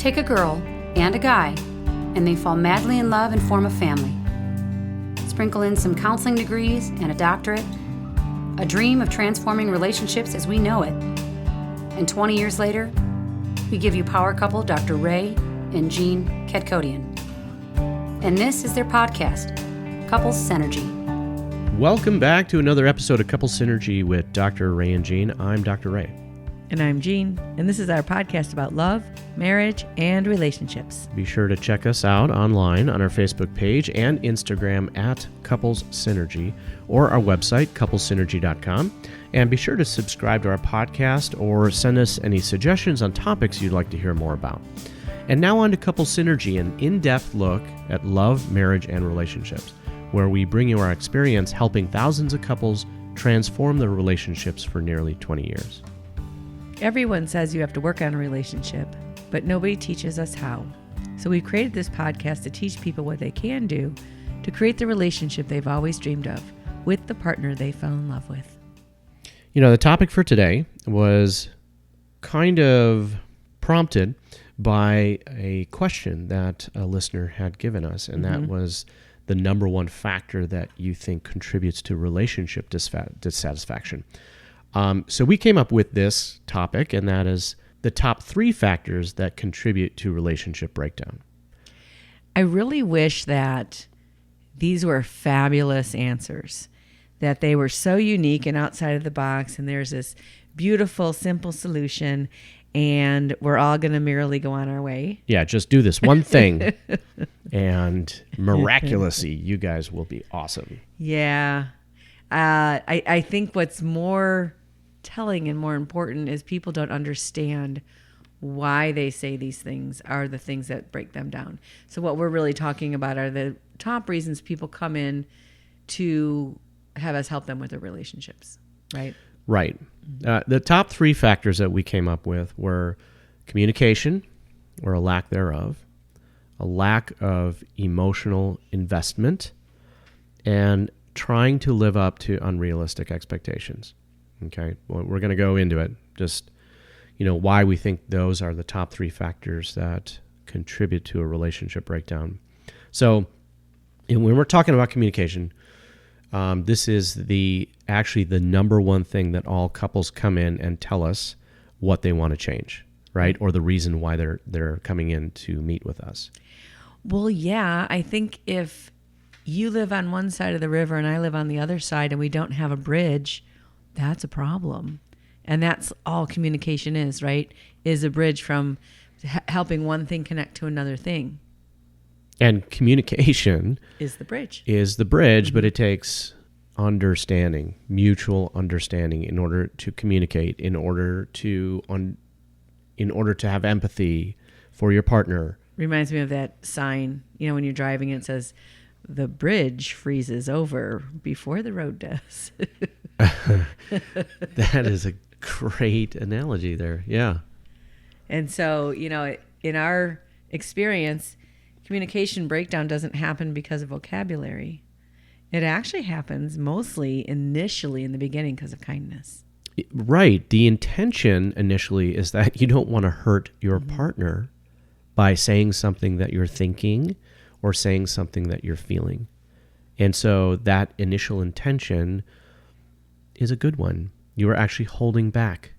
Take a girl and a guy, and they fall madly in love and form a family. Sprinkle in some counseling degrees and a doctorate, a dream of transforming relationships as we know it. And 20 years later, we give you power couple Dr. Ray and Jean Kadkodian. And this is their podcast, Couples Synergy. Welcome back to another episode of Couples Synergy with Dr. Ray and Jean. I'm Dr. Ray. And I'm Jean, and this is our podcast about love, marriage, and relationships. Be sure to check us out online on our Facebook page and Instagram at Couples Synergy, or our website, couplessynergy.com. And be sure to subscribe to our podcast or send us any suggestions on topics you'd like to hear more about. And now on to Couples Synergy, an in-depth look at love, marriage, and relationships, where we bring you our experience helping thousands of couples transform their relationships for nearly 20 years. Everyone says you have to work on a relationship, but nobody teaches us how. So we created this podcast to teach people what they can do to create the relationship they've always dreamed of with the partner they fell in love with. You know, the topic for today was kind of prompted by a question that a listener had given us, and that was the number one factor that you think contributes to relationship dissatisfaction. So we came up with this topic, and that is the top 3 factors that contribute to relationship breakdown. I really wish that these were fabulous answers, that they were so unique and outside of the box, and there's this beautiful, simple solution, and we're all going to merely go on our way. Yeah, just do this one thing, and miraculously, you guys will be awesome. Yeah. I think what's more telling and more important is people don't understand why they say these things are the things that break them down. So what we're really talking about are the top reasons people come in to have us help them with their relationships, right? Right. The top 3 factors that we came up with were communication, or a lack thereof, a lack of emotional investment, and trying to live up to unrealistic expectations. Okay, well, we're going to go into it. Just, why we think those are the top 3 factors that contribute to a relationship breakdown. So, when we're talking about communication, this is actually the number one thing that all couples come in and tell us what they want to change, right? Or the reason why they're coming in to meet with us. Well, yeah, I think if you live on one side of the river and I live on the other side and we don't have a bridge, that's a problem. And that's all communication is, right? Is a bridge from helping one thing connect to another thing. And communication is the bridge. But it takes understanding, mutual understanding in order to communicate, in order to have empathy for your partner. Reminds me of that sign, when you're driving and it says, the bridge freezes over before the road does. That is a great analogy there. Yeah. And so, in our experience, communication breakdown doesn't happen because of vocabulary. It actually happens mostly initially in the beginning because of kindness. Right. The intention initially is that you don't want to hurt your partner by saying something that you're thinking or saying something that you're feeling. And so that initial intention is a good one. You are actually holding back.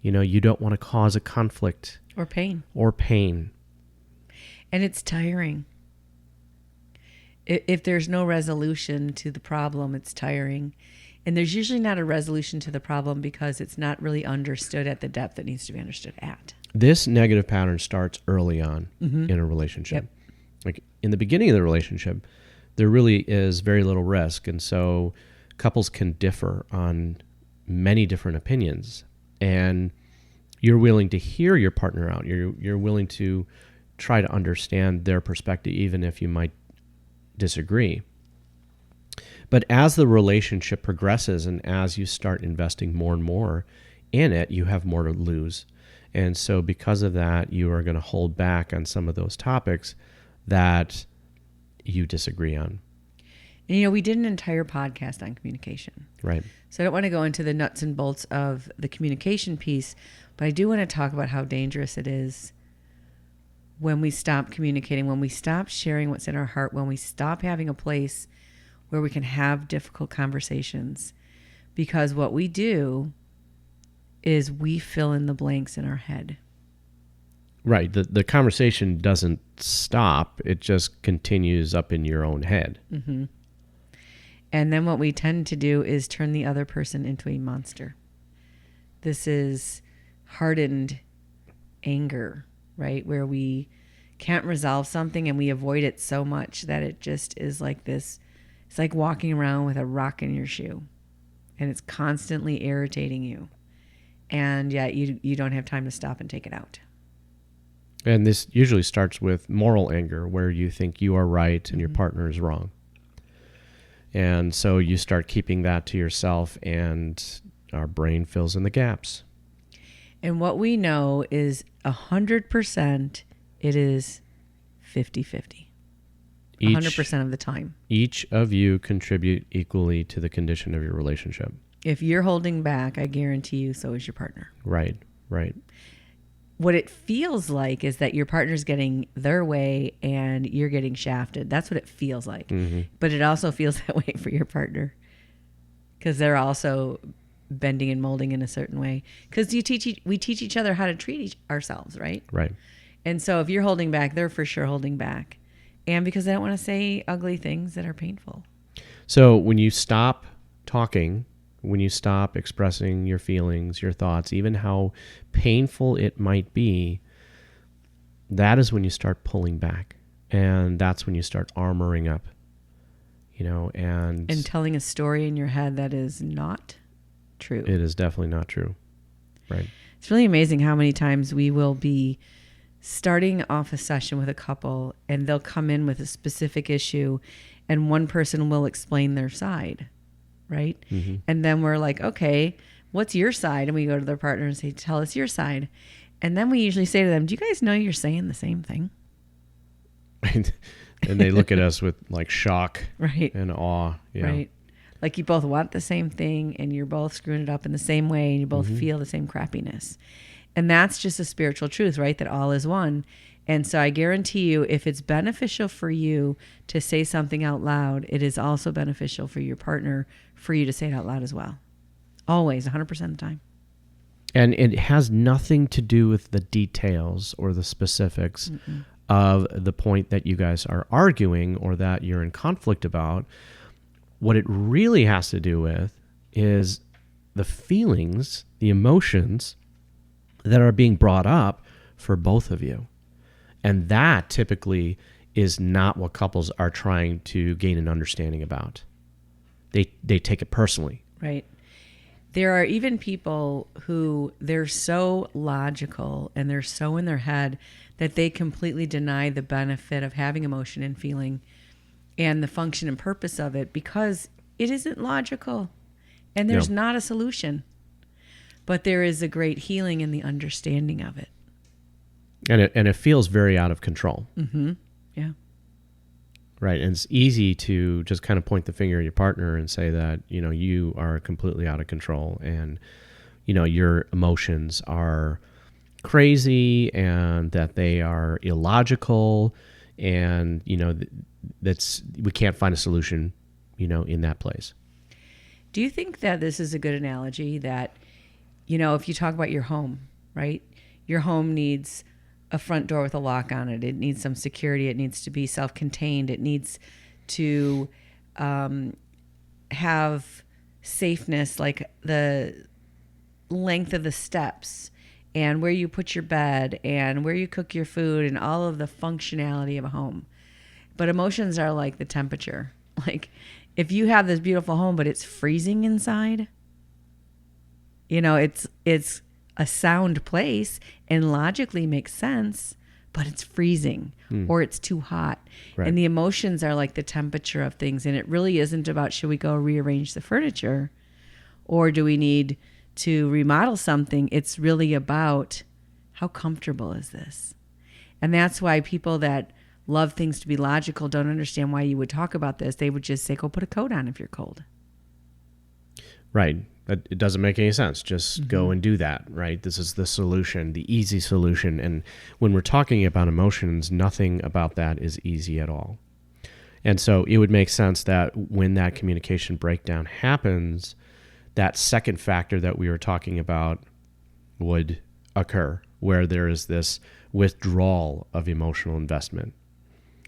You don't want to cause a conflict. Or pain. And it's tiring. If there's no resolution to the problem, it's tiring. And there's usually not a resolution to the problem because it's not really understood at the depth it needs to be understood at. This negative pattern starts early on in a relationship. Yep. Like in the beginning of the relationship, there really is very little risk. And so couples can differ on many different opinions. And you're willing to hear your partner out. You're willing to try to understand their perspective, even if you might disagree. But as the relationship progresses and as you start investing more and more in it, you have more to lose. And so because of that, you are going to hold back on some of those topics that you disagree on. And, we did an entire podcast on communication. Right. So I don't want to go into the nuts and bolts of the communication piece, but I do want to talk about how dangerous it is when we stop communicating, when we stop sharing what's in our heart, when we stop having a place where we can have difficult conversations. Because what we do is we fill in the blanks in our head. Right. The conversation doesn't stop. It just continues up in your own head. Mm-hmm. And then what we tend to do is turn the other person into a monster. This is hardened anger, right? Where we can't resolve something and we avoid it so much that it just is like this. It's like walking around with a rock in your shoe and it's constantly irritating you. And yet you don't have time to stop and take it out. And this usually starts with moral anger, where you think you are right and your partner is wrong. And so you start keeping that to yourself, and our brain fills in the gaps. And what we know is 100%, it is 50-50. 100% of the time. Each of you contribute equally to the condition of your relationship. If you're holding back, I guarantee you, so is your partner. Right, right. What it feels like is that your partner's getting their way and you're getting shafted. That's what it feels like. Mm-hmm. But it also feels that way for your partner because they're also bending and molding in a certain way. Because we teach each other how to treat ourselves, right? Right. And so if you're holding back, they're for sure holding back. And because they don't want to say ugly things that are painful. So when you stop talking, when you stop expressing your feelings, your thoughts, even how painful it might be, that is when you start pulling back. And that's when you start armoring up, and telling a story in your head that is not true. It is definitely not true. Right. It's really amazing how many times we will be starting off a session with a couple and they'll come in with a specific issue and one person will explain their side. Right? Mm-hmm. And then we're like, okay, what's your side? And we go to their partner and say, tell us your side. And then we usually say to them, do you guys know you're saying the same thing? And they look at us with like shock right. and awe. Yeah. Right. Like you both want the same thing and you're both screwing it up in the same way and you both feel the same crappiness. And that's just a spiritual truth, right? That all is one. And so I guarantee you, if it's beneficial for you to say something out loud, it is also beneficial for your partner for you to say it out loud as well. Always, 100% of the time. And it has nothing to do with the details or the specifics of the point that you guys are arguing or that you're in conflict about. What it really has to do with is the feelings, the emotions that are being brought up for both of you. And that typically is not what couples are trying to gain an understanding about. They take it personally. Right. There are even people who they're so logical and they're so in their head that they completely deny the benefit of having emotion and feeling and the function and purpose of it because it isn't logical and there's not a solution. But there is a great healing in the understanding of it. And it feels very out of control. Mm-hmm. Yeah. Right. And it's easy to just kind of point the finger at your partner and say that, you are completely out of control and, your emotions are crazy and that they are illogical and, that's we can't find a solution, in that place. Do you think that this is a good analogy that, if you talk about your home, right? Your home needs a front door with a lock on it. It needs some security. It needs to be self-contained. It needs to have safeness, like the length of the steps and where you put your bed and where you cook your food and all of the functionality of a home. But emotions are like the temperature. Like if you have this beautiful home, but it's freezing inside, it's a sound place and logically makes sense, but it's freezing or it's too hot. Right. And the emotions are like the temperature of things. And it really isn't about, should we go rearrange the furniture or do we need to remodel something? It's really about how comfortable is this? And that's why people that love things to be logical don't understand why you would talk about this. They would just say, go put a coat on if you're cold. Right. It doesn't make any sense. Just go and do that, right? This is the solution, the easy solution. And when we're talking about emotions, nothing about that is easy at all. And so it would make sense that when that communication breakdown happens, that second factor that we were talking about would occur, where there is this withdrawal of emotional investment.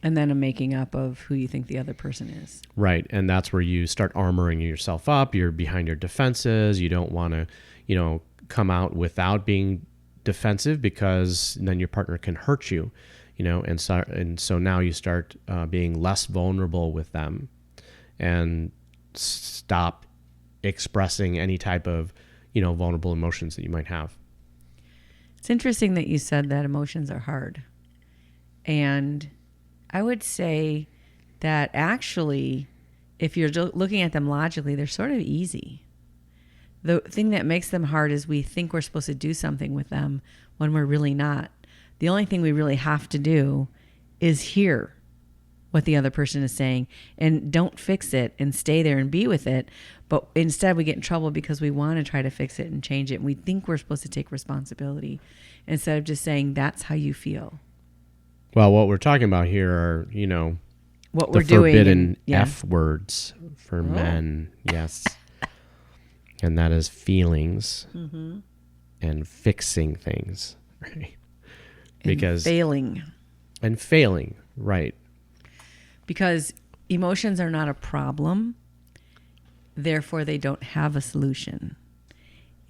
And then a making up of who you think the other person is. Right. And that's where you start armoring yourself up. You're behind your defenses. You don't want to, come out without being defensive, because then your partner can hurt you, and so now you start being less vulnerable with them and stop expressing any type of, vulnerable emotions that you might have. It's interesting that you said that emotions are hard. And I would say that actually, if you're looking at them logically, they're sort of easy. The thing that makes them hard is we think we're supposed to do something with them when we're really not. The only thing we really have to do is hear what the other person is saying and don't fix it and stay there and be with it. But instead we get in trouble because we want to try to fix it and change it. And we think we're supposed to take responsibility instead of just saying, that's how you feel. Well, what we're talking about here are, What the we're doing. forbidden F words for men. Yes. And that is feelings and fixing things, right? And failing. And failing, right. Because emotions are not a problem, therefore they don't have a solution.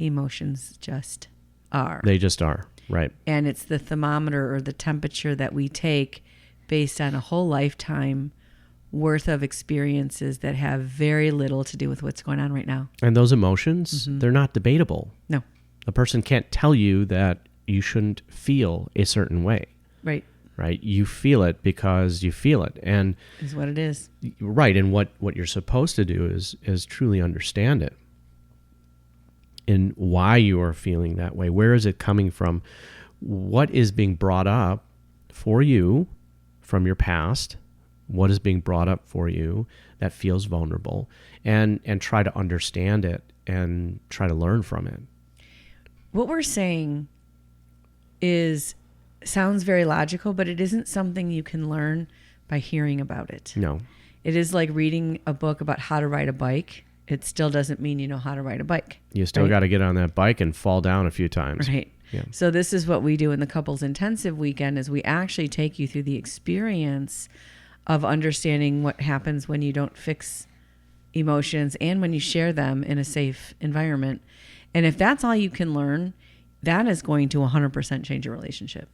Emotions just are. They just are, right. And it's the thermometer or the temperature that we take based on a whole lifetime worth of experiences that have very little to do with what's going on right now. And those emotions, they're not debatable. No. A person can't tell you that you shouldn't feel a certain way. Right. Right? You feel it because you feel it. And Is what it is. right. And what you're supposed to do is truly understand it. And why you are feeling that way. Where is it coming from? What is being brought up for you from your past? What is being brought up for you that feels vulnerable? And try to understand it and try to learn from it. What we're saying sounds very logical, but it isn't something you can learn by hearing about it. No. It is like reading a book about how to ride a bike. It still doesn't mean you know how to ride a bike. You still got to get on that bike and fall down a few times. Right. Yeah. So this is what we do in the Couples Intensive Weekend is we actually take you through the experience of understanding what happens when you don't fix emotions and when you share them in a safe environment. And if that's all you can learn, that is going to 100% change your relationship.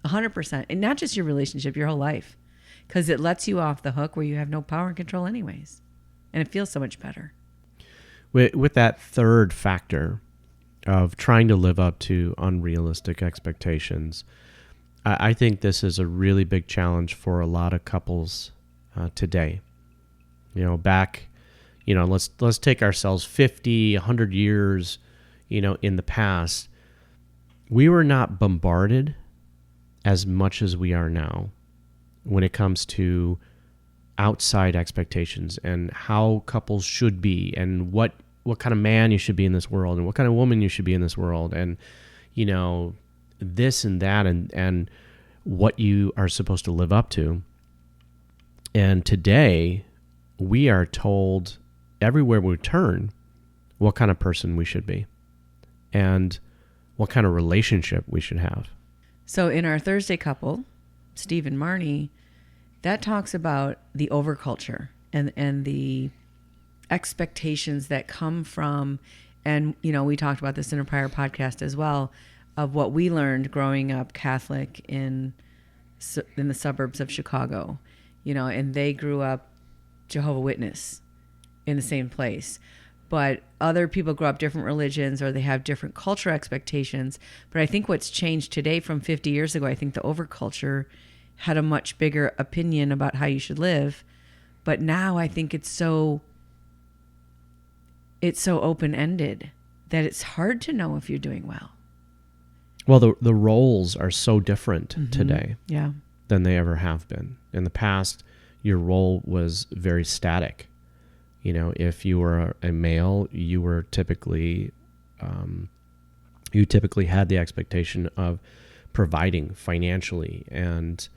100%. And not just your relationship, your whole life. Because it lets you off the hook where you have no power and control anyways. And it feels so much better. With that third factor of trying to live up to unrealistic expectations, I think this is a really big challenge for a lot of couples today. Back, let's take ourselves 50, 100 years, in the past. We were not bombarded as much as we are now when it comes to outside expectations and how couples should be and what kind of man you should be in this world and what kind of woman you should be in this world and, this and that and what you are supposed to live up to. And today we are told everywhere we turn what kind of person we should be and what kind of relationship we should have. So in our Thursday couple, Steve and Marnie, that talks about the overculture and the expectations that come from, and we talked about this in a prior podcast as well, of what we learned growing up Catholic in the suburbs of Chicago, and they grew up Jehovah's Witness in the same place. But other people grow up different religions or they have different cultural expectations. But I think what's changed today from 50 years ago, I think the overculture had a much bigger opinion about how you should live. But now I think it's so open-ended that it's hard to know if you're doing well. Well, the roles are so different today Yeah. than they ever have been. In the past, your role was very static. If you were a male, you typically had the expectation of providing financially and,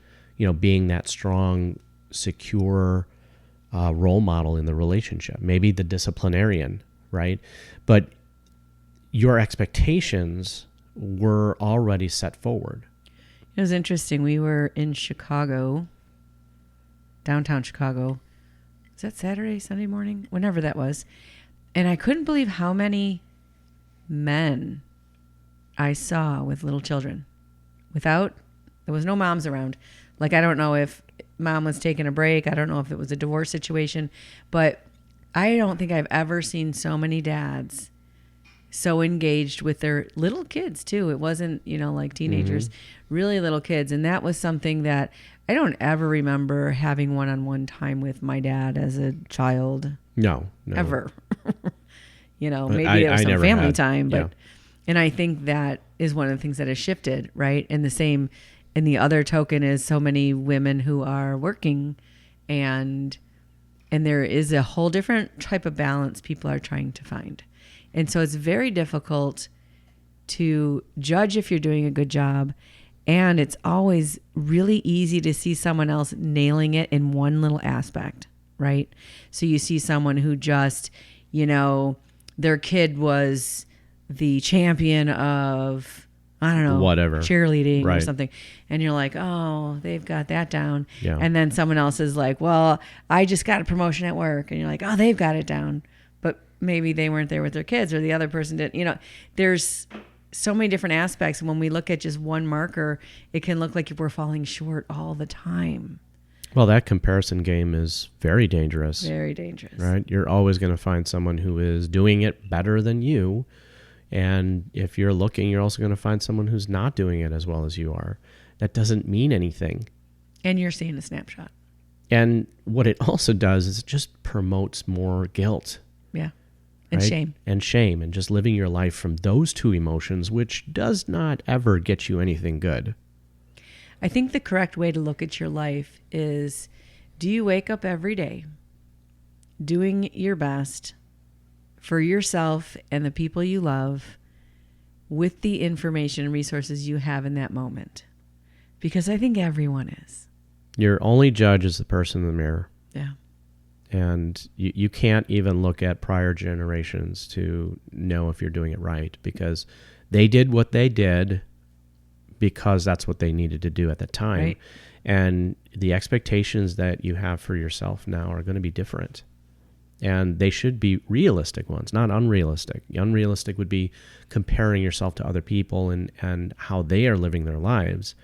being that strong, secure role model in the relationship, maybe the disciplinarian, right? But your expectations were already set forward. It was interesting. We were in Chicago, downtown Chicago. Was that Saturday, Sunday morning? Whenever that was. And I couldn't believe how many men I saw with little children. There was no moms around. Like, I don't know if mom was taking a break. I don't know if it was a divorce situation. But I don't think I've ever seen so many dads so engaged with their little kids, too. It wasn't, like teenagers, really little kids. And that was something that I don't ever remember having one-on-one time with my dad as a child. No. Ever. But maybe there was some family had, time, but, yeah. And I think that is one of the things that has shifted, right? And the other token is so many women who are working and there is a whole different type of balance people are trying to find. And so it's very difficult to judge if you're doing a good job. And it's always really easy to see someone else nailing it in one little aspect, right? So you see someone who just, their kid was the champion of, I don't know, whatever, cheerleading right, or something. And you're like, oh, they've got that down. Yeah. And then someone else is like, well, I just got a promotion at work. And you're like, oh, they've got it down. But maybe they weren't there with their kids or the other person didn't. There's so many different aspects. And when we look at just one marker, it can look like we're falling short all the time. Well, that comparison game is very dangerous. Very dangerous. Right? You're always going to find someone who is doing it better than you. And if you're looking, you're also going to find someone who's not doing it as well as you are. That doesn't mean anything. And you're seeing a snapshot. And what it also does is it just promotes more guilt. Yeah. And right? shame. And shame. And just living your life from those two emotions, which does not ever get you anything good. I think the correct way to look at your life is, do you wake up every day doing your best for yourself and the people you love with the information and resources you have in that moment? Because I think everyone is. Your only judge is the person in the mirror. Yeah. And you can't even look at prior generations to know if you're doing it right, because they did what they did because that's what they needed to do at the time. Right. And the expectations that you have for yourself now are going to be different. And they should be realistic ones, not unrealistic. Unrealistic would be comparing yourself to other people and how they are living their lives.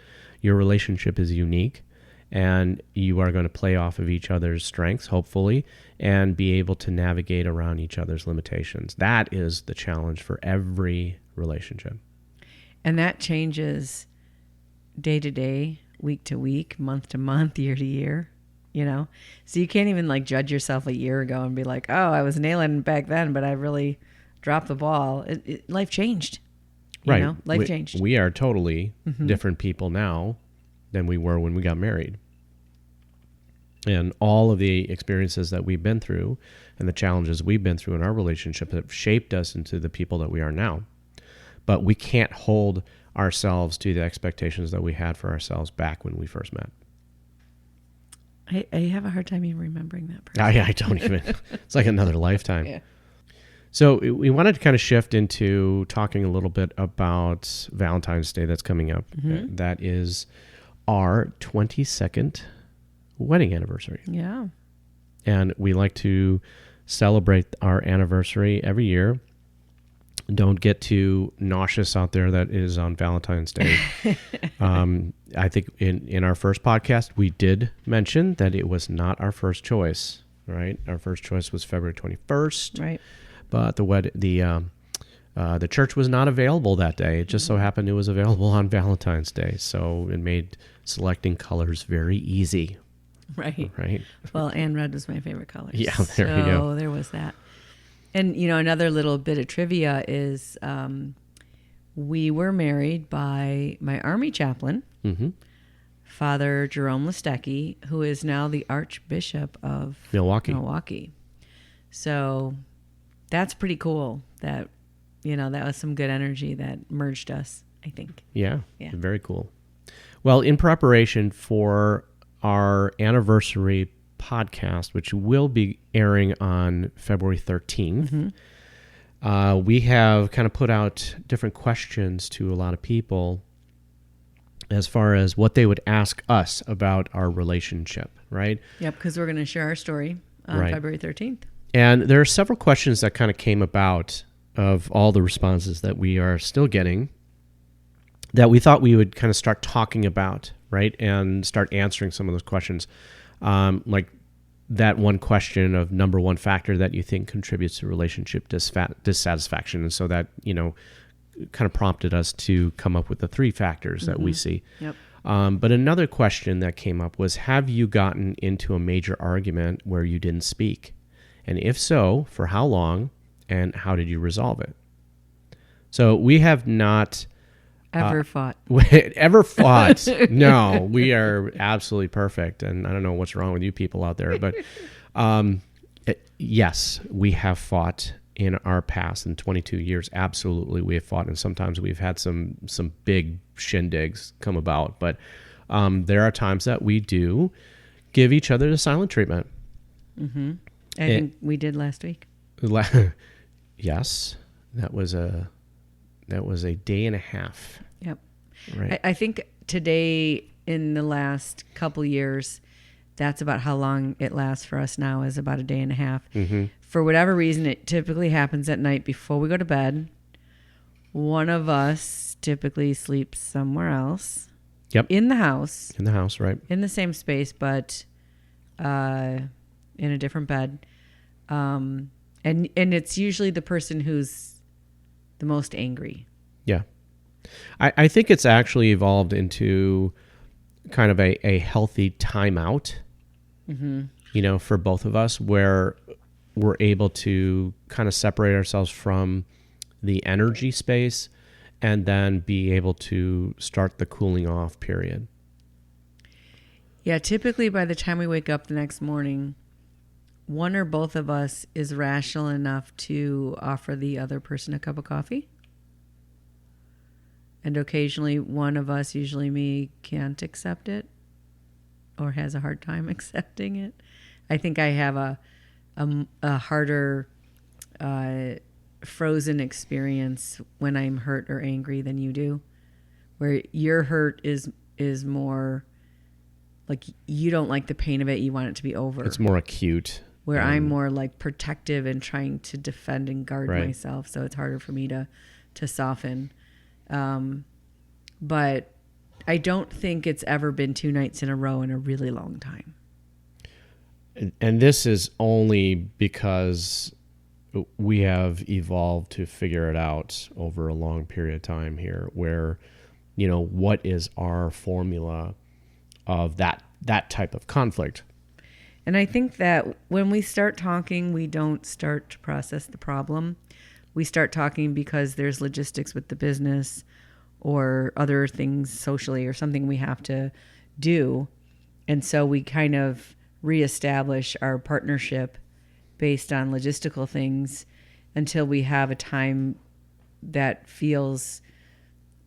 Your relationship is unique, and you are going to play off of each other's strengths, hopefully, and be able to navigate around each other's limitations. That is the challenge for every relationship. And that changes day to day, week to week, month to month, year to year. So you can't even judge yourself a year ago and be like, oh, I was nailing back then, but I really dropped the ball. Life changed. Right. Life changed. We are totally different people now than we were when we got married. And all of the experiences that we've been through and the challenges we've been through in our relationship have shaped us into the people that we are now. But we can't hold ourselves to the expectations that we had for ourselves back when we first met. I have a hard time even remembering that person. I don't even. It's like another lifetime. Yeah. So we wanted to kind of shift into talking a little bit about Valentine's Day that's coming up. Mm-hmm. That is our 22nd wedding anniversary. Yeah. And we like to celebrate our anniversary every year. Don't get too nauseous out there that is on Valentine's Day. I think in our first podcast, we did mention that it was not our first choice, right? Our first choice was February 21st. Right. But the church was not available that day. It just so happened it was available on Valentine's Day. So it made selecting colors very easy. Right. Right. Well, and red was my favorite color. Yeah, there you go. So there was that. And, another little bit of trivia is we were married by my Army chaplain, Father Jerome Listecki, who is now the Archbishop of Milwaukee. So that's pretty cool that, that was some good energy that merged us, I think. Yeah. Yeah. Very cool. Well, in preparation for our anniversary podcast, which will be airing on February 13th, we have kind of put out different questions to a lot of people as far as what they would ask us about our relationship, right? Yep, because we're going to share our story on Right. February 13th. And there are several questions that kind of came about of all the responses that we are still getting that we thought we would kind of start talking about, right? And start answering some of those questions. Like that one question of number one factor that you think contributes to relationship dissatisfaction. And so that, kind of prompted us to come up with the 3 factors that we see. Yep. But another question that came up was, have you gotten into a major argument where you didn't speak? And if so, for how long, and how did you resolve it? So we have not Ever fought. ever fought. No, we are absolutely perfect. And I don't know what's wrong with you people out there, but yes, we have fought in our past. In 22 years, absolutely we have fought. And sometimes we've had some big shindigs come about. But there are times that we do give each other the silent treatment. Mm-hmm. I think we did last week. Yes, that was a day and a half. Yep. Right. I think today, in the last couple years, that's about how long it lasts for us now, is about a day and a half. Mm-hmm. For whatever reason, it typically happens at night before we go to bed. One of us typically sleeps somewhere else. Yep. In the house. In the house, right. In the same space, but in a different bed. And it's usually the person who's the most angry. Yeah. I think it's actually evolved into kind of a healthy timeout, for both of us, where we're able to kind of separate ourselves from the energy space and then be able to start the cooling off period. Yeah, typically by the time we wake up the next morning, one or both of us is rational enough to offer the other person a cup of coffee. And occasionally one of us, usually me, can't accept it or has a hard time accepting it. I think I have a harder frozen experience when I'm hurt or angry than you do, where your hurt is more like you don't like the pain of it, you want it to be over. It's more acute. Where I'm more like protective and trying to defend and guard myself, so it's harder for me to soften. But I don't think it's ever been 2 nights in a row in a really long time. And this is only because we have evolved to figure it out over a long period of time here, where, what is our formula of that type of conflict? And I think that when we start talking, we don't start to process the problem. We start talking because there's logistics with the business or other things socially or something we have to do. And so we kind of reestablish our partnership based on logistical things until we have a time that feels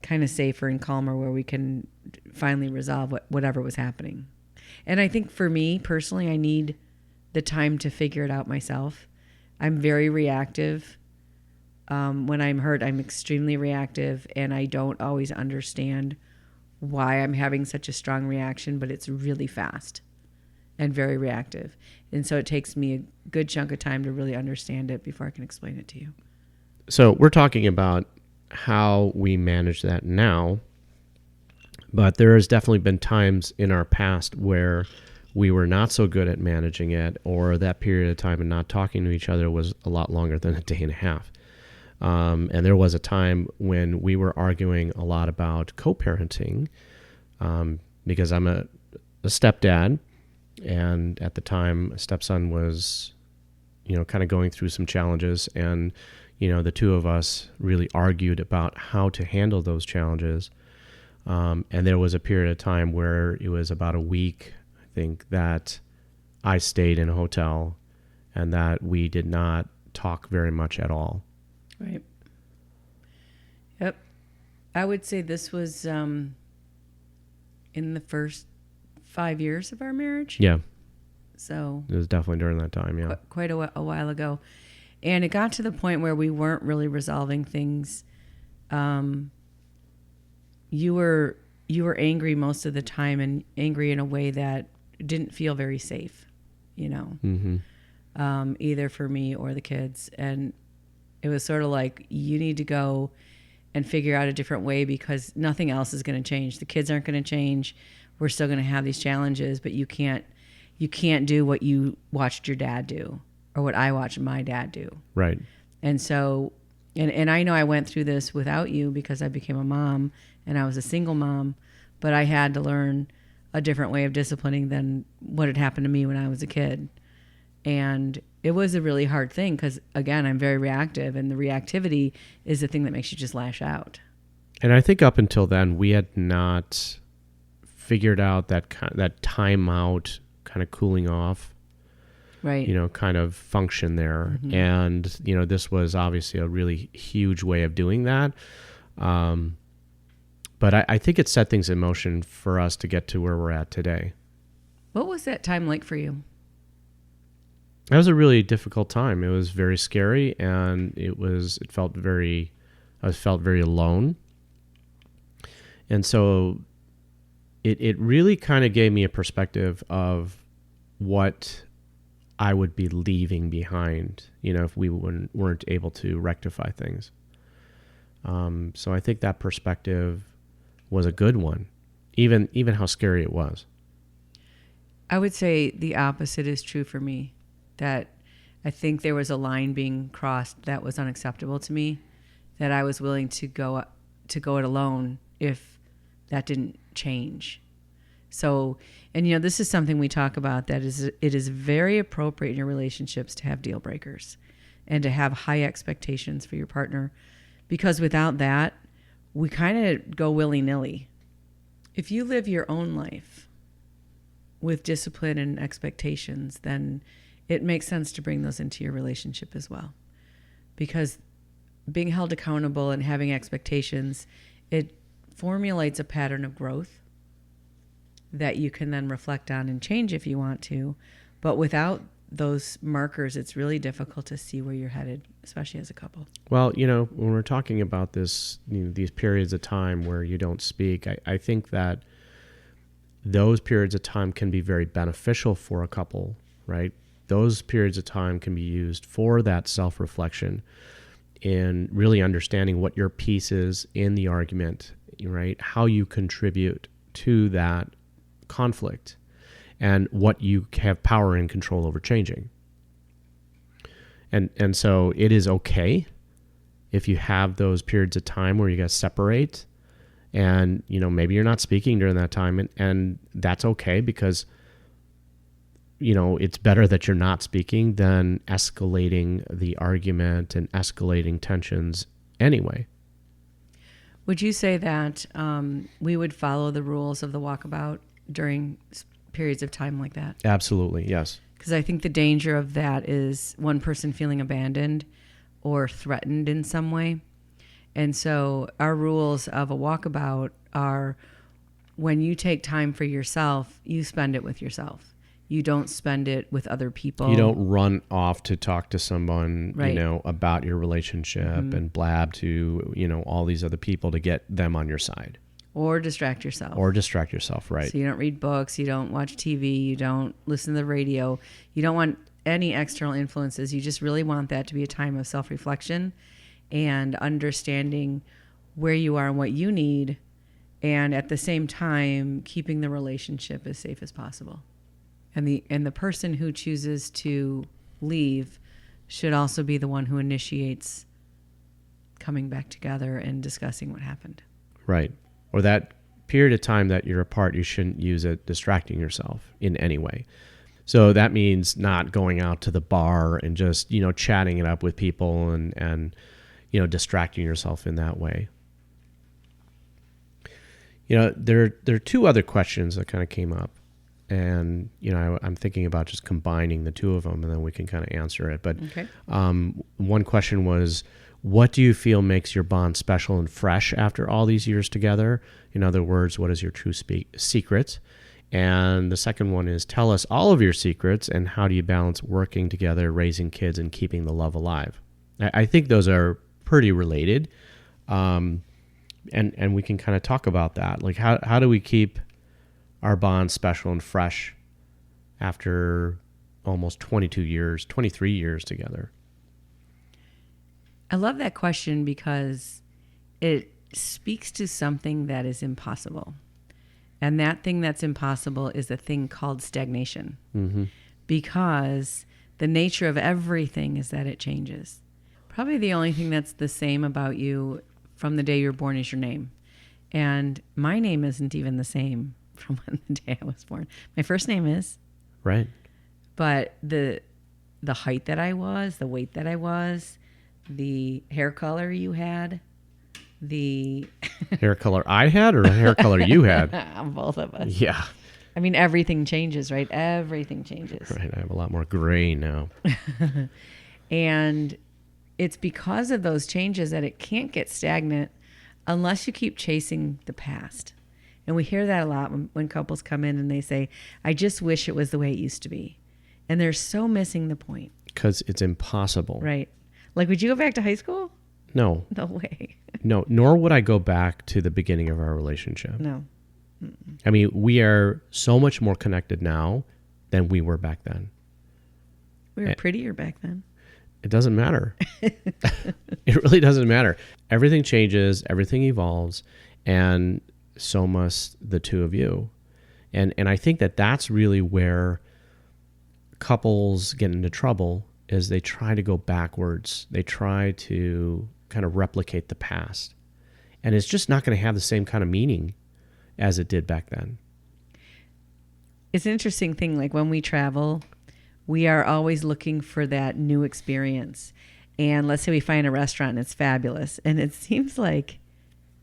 kind of safer and calmer where we can finally resolve whatever was happening. And I think for me personally, I need the time to figure it out myself. I'm very reactive. When I'm hurt, I'm extremely reactive, and I don't always understand why I'm having such a strong reaction, but it's really fast and very reactive. And so it takes me a good chunk of time to really understand it before I can explain it to you. So we're talking about how we manage that now, but there has definitely been times in our past where we were not so good at managing it, or that period of time and not talking to each other was a lot longer than a day and a half. And there was a time when we were arguing a lot about co-parenting, because I'm a stepdad, and at the time a stepson was, kind of going through some challenges, and, the two of us really argued about how to handle those challenges. And there was a period of time where it was about a week, I think, that I stayed in a hotel and that we did not talk very much at all. Right. Yep. I would say this was in the first 5 years of our marriage. Yeah, So it was definitely during that time. Yeah. quite a while ago. And it got to the point where we weren't really resolving things. You were angry most of the time, and angry in a way that didn't feel very safe, either for me or the kids. And it was sort of like, you need to go and figure out a different way, because nothing else is going to change. The kids aren't going to change. We're still going to have these challenges, but you can't do what you watched your dad do, or what I watched my dad do. Right. And so, and I know I went through this without you, because I became a mom and I was a single mom, but I had to learn a different way of disciplining than what had happened to me when I was a kid. And it was a really hard thing, because again, I'm very reactive, and the reactivity is the thing that makes you just lash out. And I think up until then, we had not figured out that timeout, kind of cooling off, Right. Kind of function there. Mm-hmm. And, this was obviously a really huge way of doing that. But I think it set things in motion for us to get to where we're at today. What was that time like for you? That was a really difficult time. It was very scary, and I felt very alone. And so it really kind of gave me a perspective of what I would be leaving behind, if we weren't able to rectify things. So I think that perspective was a good one, even how scary it was. I would say the opposite is true for me, that I think there was a line being crossed that was unacceptable to me, that I was willing to go it alone if that didn't change. So, and this is something we talk about, that it is very appropriate in your relationships to have deal breakers and to have high expectations for your partner, because without that, we kind of go willy-nilly. If you live your own life with discipline and expectations, then it makes sense to bring those into your relationship as well. Because being held accountable and having expectations, it formulates a pattern of growth that you can then reflect on and change if you want to. But without those markers, it's really difficult to see where you're headed, especially as a couple. Well, when we're talking about this, these periods of time where you don't speak, I think that those periods of time can be very beneficial for a couple, right? Those periods of time can be used for that self-reflection in really understanding what your piece is in the argument, right? How you contribute to that conflict, and what you have power and control over changing. And so it is okay if you have those periods of time where you guys separate, and maybe you're not speaking during that time, and that's okay, because it's better that you're not speaking than escalating the argument and escalating tensions anyway. Would you say that we would follow the rules of the walkabout during periods of time like that? Absolutely, yes. Because I think the danger of that is one person feeling abandoned or threatened in some way. And so our rules of a walkabout are, when you take time for yourself, you spend it with yourself. You don't spend it with other people. You don't run off to talk to someone, right, about your relationship, and blab to, all these other people to get them on your side. Or distract yourself. Right. So you don't read books, you don't watch TV, you don't listen to the radio. You don't want any external influences. You just really want that to be a time of self-reflection and understanding where you are and what you need, and at the same time, keeping the relationship as safe as possible. And the person who chooses to leave should also be the one who initiates coming back together and discussing what happened. Right. Or that period of time that you're apart, you shouldn't use it distracting yourself in any way. So that means not going out to the bar and just, chatting it up with people and distracting yourself in that way. There are two other questions that kind of came up. and I'm thinking about just combining the two of them, and then we can kind of answer it. But Okay. one question was, what do you feel makes your bond special and fresh after all these years together? In other words, what is your true secret? And the second one is, tell us all of your secrets, and how do you balance working together, raising kids, and keeping the love alive? I think those are pretty related. And we can kind of talk about that. Like, how do we keep our bond special and fresh after almost 23 years together? I love that question because it speaks to something that is impossible. And that thing that's impossible is a thing called stagnation. Mm-hmm. Because the nature of everything is that it changes. Probably the only thing that's the same about you from the day you're born is your name. And my name isn't even the same from when the day I was born. My first name is. Right. But the height that I was, the weight that I was, the hair color you had, the hair color I had or hair color you had? Both of us. Yeah. I mean, everything changes, right? Everything changes. Right. I have a lot more gray now. And it's because of those changes that it can't get stagnant unless you keep chasing the past. And we hear that a lot when couples come in and they say, I just wish it was the way it used to be. And they're so missing the point. Because it's impossible. Right. Like, would you go back to high school? No. No way. No, nor would I go back to the beginning of our relationship. No. I mean, we are so much more connected now than we were back then. We were prettier back then. It doesn't matter. It really doesn't matter. Everything changes, everything evolves, and so must the two of you. And I think that that's really where couples get into trouble, is they try to go backwards. They try to kind of replicate the past. And it's just not going to have the same kind of meaning as it did back then. It's an interesting thing. Like, when we travel, we are always looking for that new experience. And let's say we find a restaurant and it's fabulous. And it seems like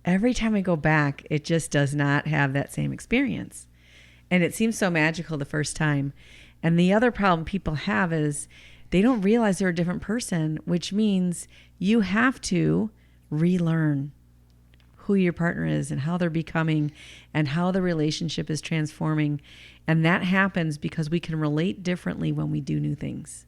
every time we go back, it just does not have that same experience. And it seems so magical the first time. And the other problem people have is they don't realize they're a different person, which means you have to relearn who your partner is and how they're becoming and how the relationship is transforming. And that happens because we can relate differently when we do new things.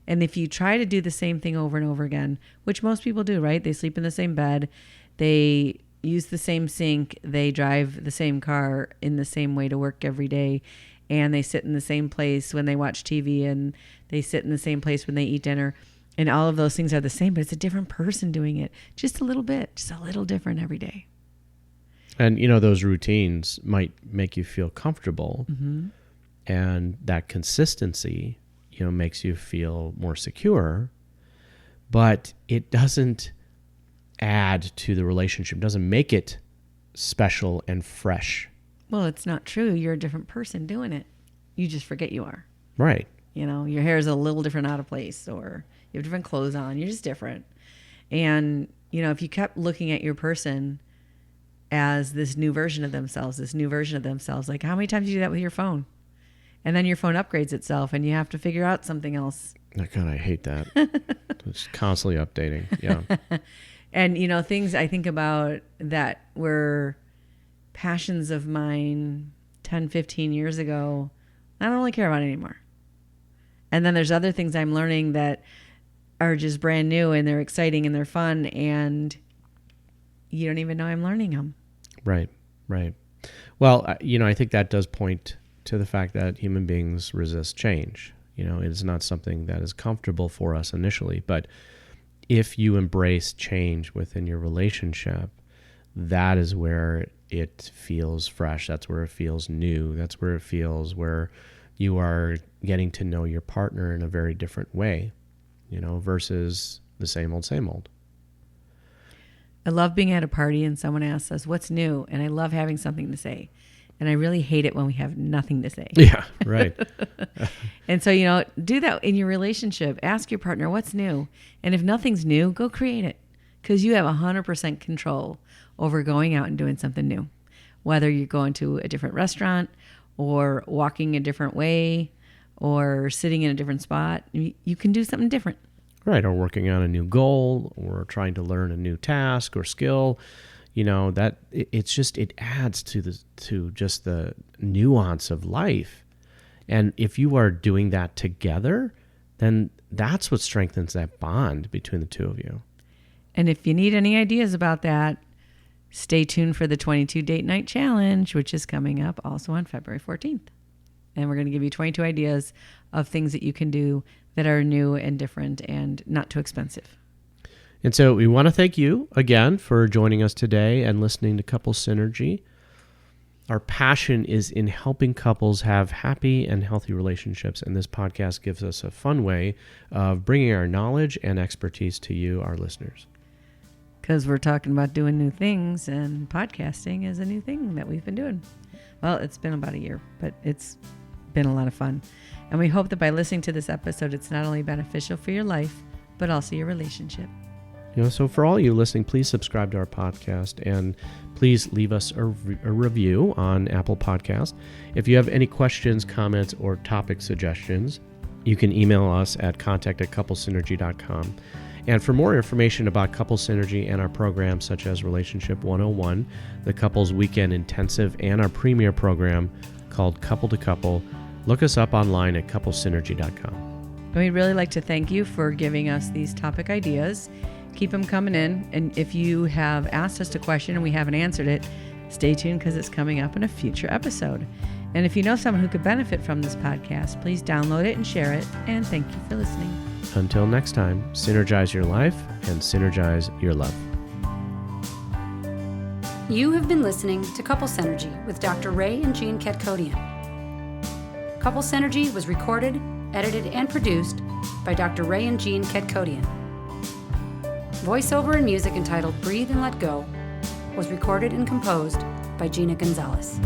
And if you try to do the same thing over and over again, which most people do, right? They sleep in the same bed, they use the same sink, they drive the same car in the same way to work every day, and they sit in the same place when they watch TV, and they sit in the same place when they eat dinner. And all of those things are the same, but it's a different person doing it. Just a little bit, just a little different every day. And, those routines might make you feel comfortable. Mm-hmm. And that consistency, makes you feel more secure. But it doesn't add to the relationship, doesn't make it special and fresh. Well, it's not true. You're a different person doing it. You just forget you are. Right. Your hair is a little different out of place, or you have different clothes on. You're just different. And, if you kept looking at your person as this new version of themselves, like, how many times do you do that with your phone? And then your phone upgrades itself and you have to figure out something else. Oh, God, I hate that. It's constantly updating. Yeah. And, things I think about that were passions of mine 10, 15 years ago, I don't really care about anymore. And then there's other things I'm learning that are just brand new and they're exciting and they're fun, and you don't even know I'm learning them. Right. Well, I think that does point to the fact that human beings resist change. It is not something that is comfortable for us initially, but if you embrace change within your relationship, that is where it feels fresh. That's where it feels new. That's where it feels where you are getting to know your partner in a very different way, versus the same old. I love being at a party and someone asks us, what's new? And I love having something to say. And I really hate it when we have nothing to say. Yeah, right. And so, do that in your relationship. Ask your partner, what's new? And if nothing's new, go create it. Because you have 100% control over going out and doing something new. Whether you're going to a different restaurant, or walking a different way or sitting in a different spot. You can do something different. Right, or working on a new goal, or trying to learn a new task or skill. That it adds to just the nuance of life. And if you are doing that together, then that's what strengthens that bond between the two of you. And if you need any ideas about that, stay tuned for the 22 Date Night Challenge, which is coming up also on February 14th. And we're going to give you 22 ideas of things that you can do that are new and different and not too expensive. And so we want to thank you again for joining us today and listening to Couple Synergy. Our passion is in helping couples have happy and healthy relationships, and this podcast gives us a fun way of bringing our knowledge and expertise to you, our listeners. Because we're talking about doing new things, and podcasting is a new thing that we've been doing. Well, it's been about a year, but it's been a lot of fun. And we hope that by listening to this episode, it's not only beneficial for your life, but also your relationship. So for all you listening, please subscribe to our podcast and please leave us a review on Apple Podcast. If you have any questions, comments, or topic suggestions, you can email us at contact@couplesynergy.com. And for more information about Couple Synergy and our programs such as Relationship 101, the Couples Weekend Intensive, and our premier program called Couple to Couple, look us up online at couplesynergy.com. And we'd really like to thank you for giving us these topic ideas. Keep them coming in. And if you have asked us a question and we haven't answered it, stay tuned because it's coming up in a future episode. And if you know someone who could benefit from this podcast, please download it and share it. And thank you for listening. Until next time, synergize your life and synergize your love. You have been listening to Couple Synergy with Dr. Ray and Jean Ketkodian. Couple Synergy was recorded, edited, and produced by Dr. Ray and Jean Ketkodian. Voiceover and music entitled Breathe and Let Go was recorded and composed by Gina Gonzalez.